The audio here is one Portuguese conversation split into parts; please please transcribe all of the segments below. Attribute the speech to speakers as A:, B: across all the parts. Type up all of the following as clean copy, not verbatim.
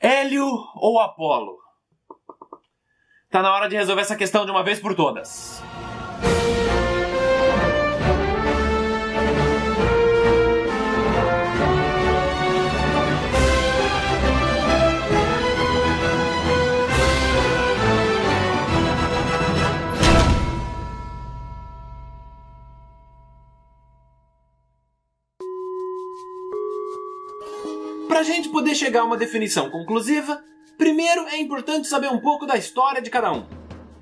A: Hélio ou Apolo? Tá na hora de resolver essa questão de uma vez por todas. Pra gente poder chegar a uma definição conclusiva, primeiro é importante saber um pouco da história de cada um.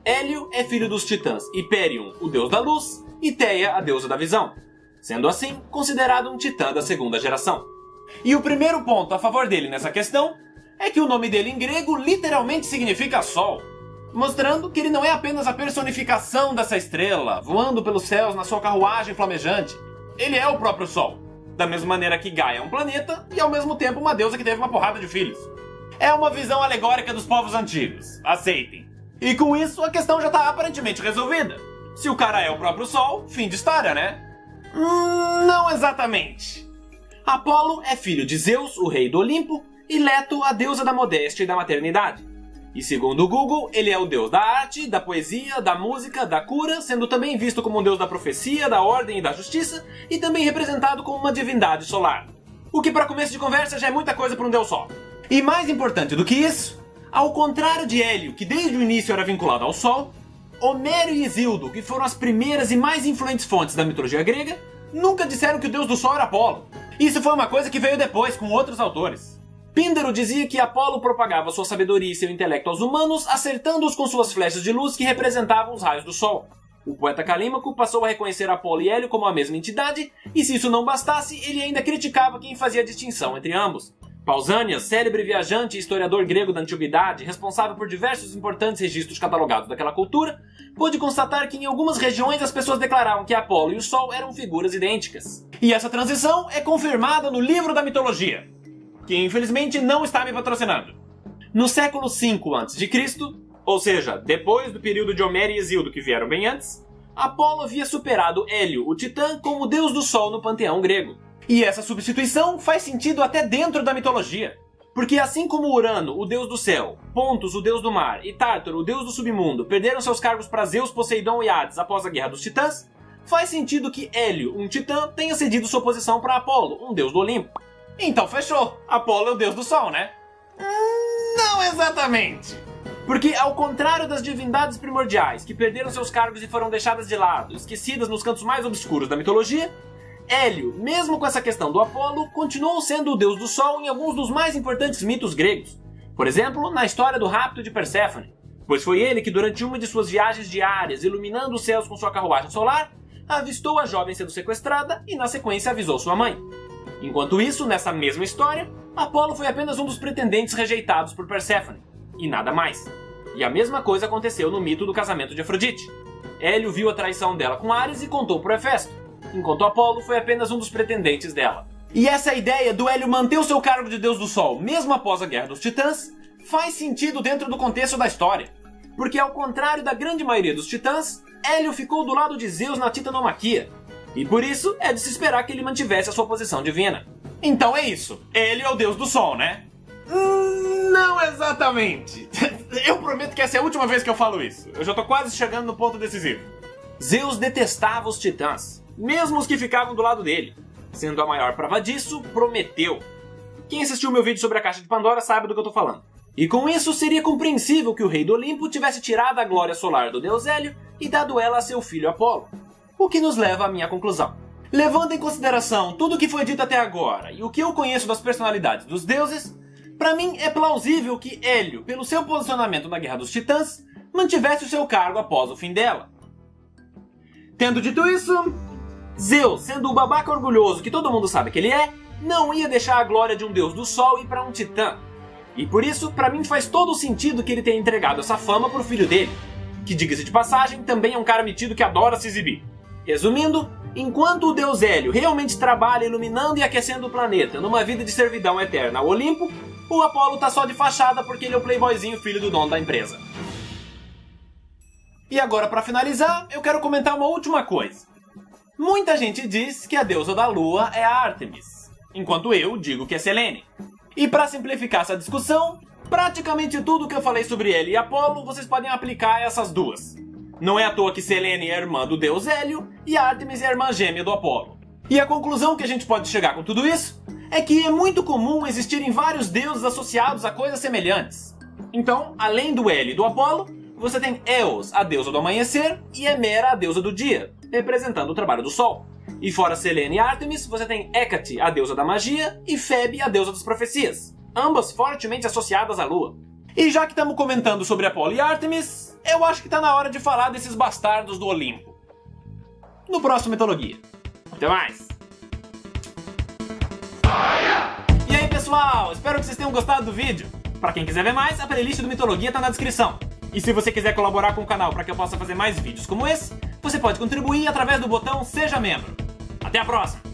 A: Hélio é filho dos titãs Hiperion, o deus da luz, e Theia, a deusa da visão, sendo assim considerado um titã da segunda geração. E o primeiro ponto a favor dele nessa questão é que o nome dele em grego literalmente significa sol, mostrando que ele não é apenas a personificação dessa estrela, voando pelos céus na sua carruagem flamejante. Ele é o próprio sol. Da mesma maneira que Gaia é um planeta e ao mesmo tempo uma deusa que teve uma porrada de filhos. É uma visão alegórica dos povos antigos. Aceitem. E com isso a questão já tá aparentemente resolvida. Se o cara é o próprio Sol, fim de história, né? Não exatamente. Apolo é filho de Zeus, o rei do Olimpo, e Leto, a deusa da modéstia e da maternidade. E segundo o Google, ele é o deus da arte, da poesia, da música, da cura, sendo também visto como um deus da profecia, da ordem e da justiça, e também representado como uma divindade solar. O que para começo de conversa já é muita coisa para um deus só. E mais importante do que isso, ao contrário de Hélio, que desde o início era vinculado ao Sol, Homero e Hesíodo, que foram as primeiras e mais influentes fontes da mitologia grega, nunca disseram que o deus do Sol era Apolo. Isso foi uma coisa que veio depois com outros autores. Píndaro dizia que Apolo propagava sua sabedoria e seu intelecto aos humanos, acertando-os com suas flechas de luz que representavam os raios do sol. O poeta Calímaco passou a reconhecer Apolo e Hélio como a mesma entidade, e se isso não bastasse, ele ainda criticava quem fazia a distinção entre ambos. Pausânias, célebre viajante e historiador grego da antiguidade, responsável por diversos importantes registros catalogados daquela cultura, pôde constatar que em algumas regiões as pessoas declaravam que Apolo e o Sol eram figuras idênticas. E essa transição é confirmada no livro da mitologia, que infelizmente não está me patrocinando. No século V a.C., ou seja, depois do período de Homero e Hesíodo que vieram bem antes, Apolo havia superado Hélio, o titã, como deus do sol no panteão grego. E essa substituição faz sentido até dentro da mitologia, porque assim como Urano, o deus do céu, Pontus, o deus do mar, e Tártaro, o deus do submundo, perderam seus cargos para Zeus, Poseidon e Hades após a Guerra dos Titãs, faz sentido que Hélio, um titã, tenha cedido sua posição para Apolo, um deus do Olimpo. Então fechou, Apolo é o deus do sol, né? Não exatamente! Porque ao contrário das divindades primordiais, que perderam seus cargos e foram deixadas de lado, esquecidas nos cantos mais obscuros da mitologia, Hélio, mesmo com essa questão do Apolo, continuou sendo o deus do sol em alguns dos mais importantes mitos gregos. Por exemplo, na história do rapto de Perséfone, pois foi ele que durante uma de suas viagens diárias, iluminando os céus com sua carruagem solar, avistou a jovem sendo sequestrada e na sequência avisou sua mãe. Enquanto isso, nessa mesma história, Apolo foi apenas um dos pretendentes rejeitados por Perséfone, e nada mais. E a mesma coisa aconteceu no mito do casamento de Afrodite. Hélio viu a traição dela com Ares e contou por Hefesto, enquanto Apolo foi apenas um dos pretendentes dela. E essa ideia do Hélio manter o seu cargo de deus do sol, mesmo após a Guerra dos Titãs, faz sentido dentro do contexto da história. Porque ao contrário da grande maioria dos titãs, Hélio ficou do lado de Zeus na titanomaquia, e por isso é de se esperar que ele mantivesse a sua posição divina. Então é isso, ele é o deus do sol, né? Não exatamente. Eu prometo que essa é a última vez que eu falo isso. Eu já tô quase chegando no ponto decisivo. Zeus detestava os titãs, mesmo os que ficavam do lado dele. Sendo a maior prova disso, Prometeu. Quem assistiu meu vídeo sobre a Caixa de Pandora sabe do que eu tô falando. E com isso seria compreensível que o rei do Olimpo tivesse tirado a glória solar do deus Hélio e dado ela a seu filho Apolo. O que nos leva à minha conclusão. Levando em consideração tudo o que foi dito até agora e o que eu conheço das personalidades dos deuses, para mim é plausível que Hélio, pelo seu posicionamento na Guerra dos Titãs, mantivesse o seu cargo após o fim dela. Tendo dito isso, Zeus, sendo o babaca orgulhoso que todo mundo sabe que ele é, não ia deixar a glória de um deus do sol ir para um titã. E por isso, para mim faz todo sentido que ele tenha entregado essa fama pro filho dele, que, diga-se de passagem, também é um cara metido que adora se exibir. Resumindo, enquanto o deus Hélio realmente trabalha iluminando e aquecendo o planeta numa vida de servidão eterna ao Olimpo, o Apolo tá só de fachada porque ele é o playboyzinho filho do dono da empresa. E agora, para finalizar, eu quero comentar uma última coisa. Muita gente diz que a deusa da lua é a Ártemis, enquanto eu digo que é Selene. E para simplificar essa discussão, praticamente tudo que eu falei sobre Hélio e Apolo vocês podem aplicar a essas duas. Não é à toa que Selene é irmã do deus Hélio e Ártemis é a irmã gêmea do Apolo. E a conclusão que a gente pode chegar com tudo isso é que é muito comum existirem vários deuses associados a coisas semelhantes. Então, além do Hélio e do Apolo, você tem Eos, a deusa do amanhecer, e Hemera, a deusa do dia, representando o trabalho do sol. E fora Selene e Ártemis, você tem Hécate, a deusa da magia, e Febe, a deusa das profecias, ambas fortemente associadas à lua. E já que estamos comentando sobre Apolo e Ártemis, eu acho que está na hora de falar desses bastardos do Olimpo. No próximo Mitologia. Até mais! E aí pessoal, espero que vocês tenham gostado do vídeo. Para quem quiser ver mais, a playlist do Mitologia está na descrição. E se você quiser colaborar com o canal para que eu possa fazer mais vídeos como esse, você pode contribuir através do botão Seja Membro. Até a próxima!